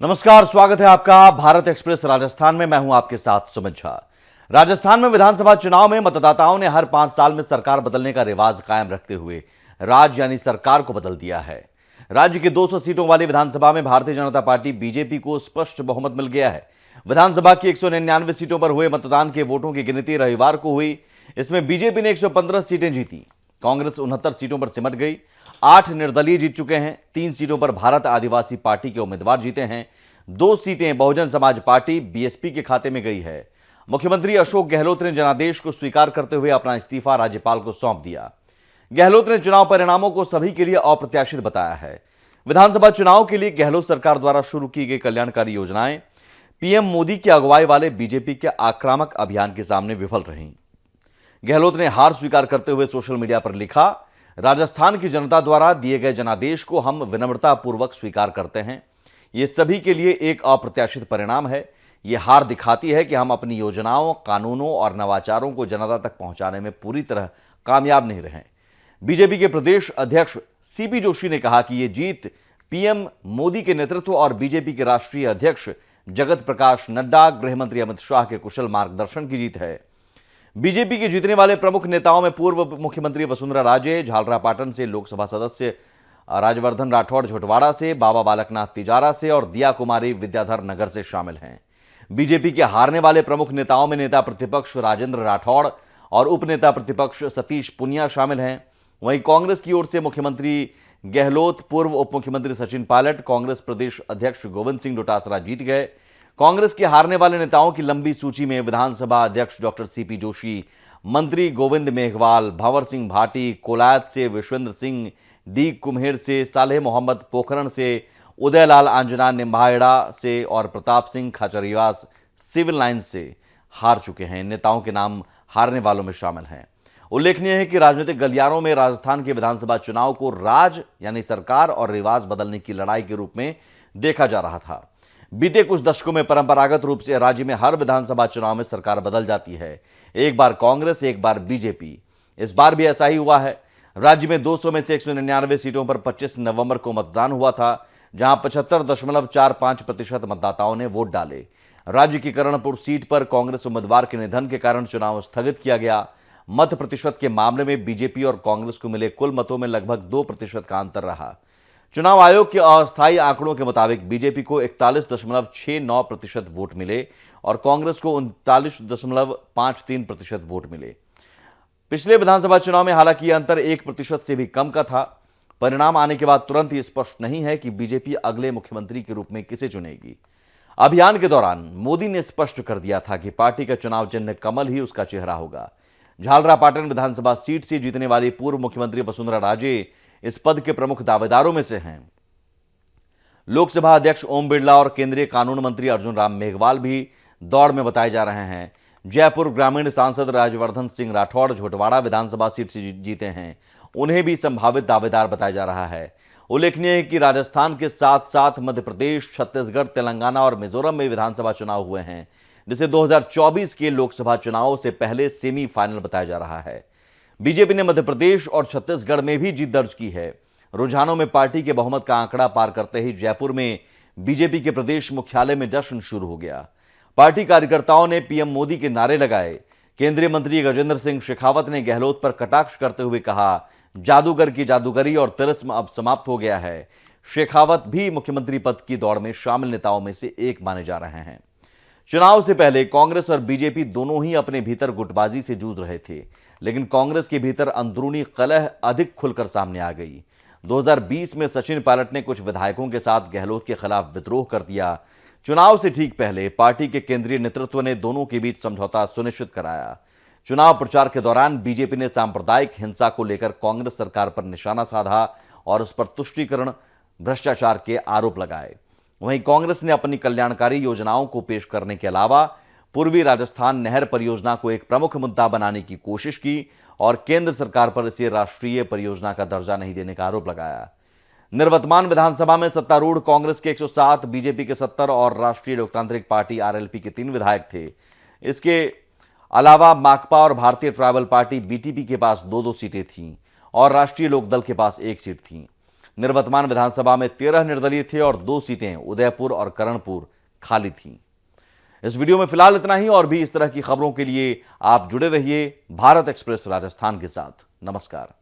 नमस्कार, स्वागत है आपका भारत एक्सप्रेस राजस्थान में। मैं हूं आपके साथ सुमित झा। राजस्थान में विधानसभा चुनाव में मतदाताओं ने हर 5 साल में सरकार बदलने का रिवाज कायम रखते हुए राज यानी सरकार को बदल दिया है। राज्य की 200 सीटों वाली विधानसभा में भारतीय जनता पार्टी बीजेपी को स्पष्ट बहुमत मिल गया है। विधानसभा की 199 सीटों पर हुए मतदान के वोटों की गिनती रविवार को हुई। इसमें बीजेपी ने 115 सीटें जीती, कांग्रेस 69 सीटों पर सिमट गई। 8 निर्दलीय जीत चुके हैं। 3 सीटों पर भारत आदिवासी पार्टी के उम्मीदवार जीते हैं। 2 सीटें बहुजन समाज पार्टी बीएसपी के खाते में गई है। मुख्यमंत्री अशोक गहलोत ने जनादेश को स्वीकार करते हुए अपना इस्तीफा राज्यपाल को सौंप दिया। गहलोत ने चुनाव परिणामों को सभी के लिए अप्रत्याशित बताया है। विधानसभा चुनाव के लिए गहलोत सरकार द्वारा शुरू की गई कल्याणकारी योजनाएं पीएम मोदी की अगुवाई वाले बीजेपी के आक्रामक अभियान के सामने विफल रहीं। गहलोत ने हार स्वीकार करते हुए सोशल मीडिया पर लिखा, राजस्थान की जनता द्वारा दिए गए जनादेश को हम विनम्रतापूर्वक स्वीकार करते हैं। ये सभी के लिए एक अप्रत्याशित परिणाम है। ये हार दिखाती है कि हम अपनी योजनाओं, कानूनों और नवाचारों को जनता तक पहुंचाने में पूरी तरह कामयाब नहीं रहे। बीजेपी के प्रदेश अध्यक्ष सीपी जोशी ने कहा कि ये जीत पीएम मोदी के नेतृत्व और बीजेपी के राष्ट्रीय अध्यक्ष जगत प्रकाश नड्डा, गृहमंत्री अमित शाह के कुशल मार्गदर्शन की जीत है। बीजेपी के जीतने वाले प्रमुख नेताओं में पूर्व मुख्यमंत्री वसुंधरा राजे झालरापाटन से, लोकसभा सदस्य राजवर्धन राठौड़ झोटवाड़ा से, बाबा बालकनाथ तिजारा से और दिया कुमारी विद्याधर नगर से शामिल हैं। बीजेपी के हारने वाले प्रमुख नेताओं में नेता प्रतिपक्ष राजेंद्र राठौड़ और उपनेता प्रतिपक्ष सतीश पुनिया शामिल हैं। वहीं कांग्रेस की ओर से मुख्यमंत्री गहलोत, पूर्व उप मुख्यमंत्री सचिन पायलट, कांग्रेस प्रदेश अध्यक्ष गोविंद सिंह डोटासरा जीत गए। कांग्रेस के हारने वाले नेताओं की लंबी सूची में विधानसभा अध्यक्ष डॉक्टर सीपी जोशी, मंत्री गोविंद मेघवाल, भंवर सिंह भाटी, कोलायत से विश्वेंद्र सिंह, डी कुम्हेर से, सालेह मोहम्मद पोखरण से, उदयलाल आंजना निम्बाहेड़ा से और प्रताप सिंह खाचरियावास सिविल लाइन्स से हार चुके हैं। इन नेताओं के नाम हारने वालों में शामिल हैं। उल्लेखनीय है कि राजनीतिक गलियारों में राजस्थान के विधानसभा चुनाव को राज यानी सरकार और रिवाज बदलने की लड़ाई के रूप में देखा जा रहा था। बीते कुछ दशकों में परंपरागत रूप से राज्य में हर विधानसभा चुनाव में सरकार बदल जाती है, एक बार कांग्रेस, एक बार बीजेपी। इस बार भी ऐसा ही हुआ है। राज्य में 200 में से 199 सीटों पर 25 नवंबर को मतदान हुआ था, जहां 75.45% मतदाताओं ने वोट डाले। राज्य की करणपुर सीट पर कांग्रेस उम्मीदवार के निधन के कारण चुनाव स्थगित किया गया। मत प्रतिशत के मामले में बीजेपी और कांग्रेस को मिले कुल मतों में लगभग 2% का अंतर रहा। चुनाव आयोग के अस्थायी आंकड़ों के मुताबिक बीजेपी को 41.69% वोट मिले और कांग्रेस को 39.53% वोट मिले। पिछले विधानसभा चुनाव में हालांकि यह अंतर 1% से भी कम का था। परिणाम आने के बाद तुरंत ही स्पष्ट नहीं है कि बीजेपी अगले मुख्यमंत्री के रूप में किसे चुनेगी। अभियान के दौरान मोदी ने स्पष्ट कर दिया था कि पार्टी का चुनाव चिन्ह कमल ही उसका चेहरा होगा। झालरापाटन विधानसभा सीट से जीतने वाली पूर्व मुख्यमंत्री वसुंधरा राजे इस पद के प्रमुख दावेदारों में से हैं। लोकसभा अध्यक्ष ओम बिरला और केंद्रीय कानून मंत्री अर्जुन राम मेघवाल भी दौड़ में बताए जा रहे हैं। जयपुर ग्रामीण सांसद राजवर्धन सिंह राठौड़ झोटवाड़ा विधानसभा सीट से जीते हैं, उन्हें भी संभावित दावेदार बताया जा रहा है। उल्लेखनीय है कि राजस्थान के साथ साथ मध्य प्रदेश, छत्तीसगढ़, तेलंगाना और मिजोरम में विधानसभा चुनाव हुए हैं, जिसे 2024 के लोकसभा चुनाव से पहले सेमीफाइनल बताया जा रहा है। बीजेपी ने मध्य प्रदेश और छत्तीसगढ़ में भी जीत दर्ज की है। रुझानों में पार्टी के बहुमत का आंकड़ा पार करते ही जयपुर में बीजेपी के प्रदेश मुख्यालय में जश्न शुरू हो गया। पार्टी कार्यकर्ताओं ने पीएम मोदी के नारे लगाए। केंद्रीय मंत्री गजेंद्र सिंह शेखावत ने गहलोत पर कटाक्ष करते हुए कहा, जादूगर की जादूगरी और तिलिस्म अब समाप्त हो गया है। शेखावत भी मुख्यमंत्री पद की दौड़ में शामिल नेताओं में से एक माने जा रहे हैं। चुनाव से पहले कांग्रेस और बीजेपी दोनों ही अपने भीतर गुटबाजी से जूझ रहे थे, लेकिन कांग्रेस के भीतर अंदरूनी कलह अधिक खुलकर सामने आ गई। 2020 में सचिन पायलट ने कुछ विधायकों के साथ गहलोत के खिलाफ विद्रोह कर दिया। चुनाव से ठीक पहले पार्टी के केंद्रीय नेतृत्व ने दोनों के बीच समझौता सुनिश्चित कराया। चुनाव प्रचार के दौरान बीजेपी ने सांप्रदायिक हिंसा को लेकर कांग्रेस सरकार पर निशाना साधा और उस पर तुष्टीकरण, भ्रष्टाचार के आरोप लगाए। वहीं कांग्रेस ने अपनी कल्याणकारी योजनाओं को पेश करने के अलावा पूर्वी राजस्थान नहर परियोजना को एक प्रमुख मुद्दा बनाने की कोशिश की और केंद्र सरकार पर इसे राष्ट्रीय परियोजना का दर्जा नहीं देने का आरोप लगाया। निर्वर्तमान विधानसभा में सत्तारूढ़ कांग्रेस के 107, बीजेपी के 70 और राष्ट्रीय लोकतांत्रिक पार्टी आरएलपी के 3 विधायक थे। इसके अलावा माकपा और भारतीय ट्राइबल पार्टी बीटीपी के पास 2-2 सीटें थीं और राष्ट्रीय लोकदल के पास 1 सीट थी। निर्वतमान विधानसभा में 13 निर्दलीय थे और 2 सीटें उदयपुर और करणपुर खाली थीं। इस वीडियो में फिलहाल इतना ही। और भी इस तरह की खबरों के लिए आप जुड़े रहिए भारत एक्सप्रेस राजस्थान के साथ। नमस्कार।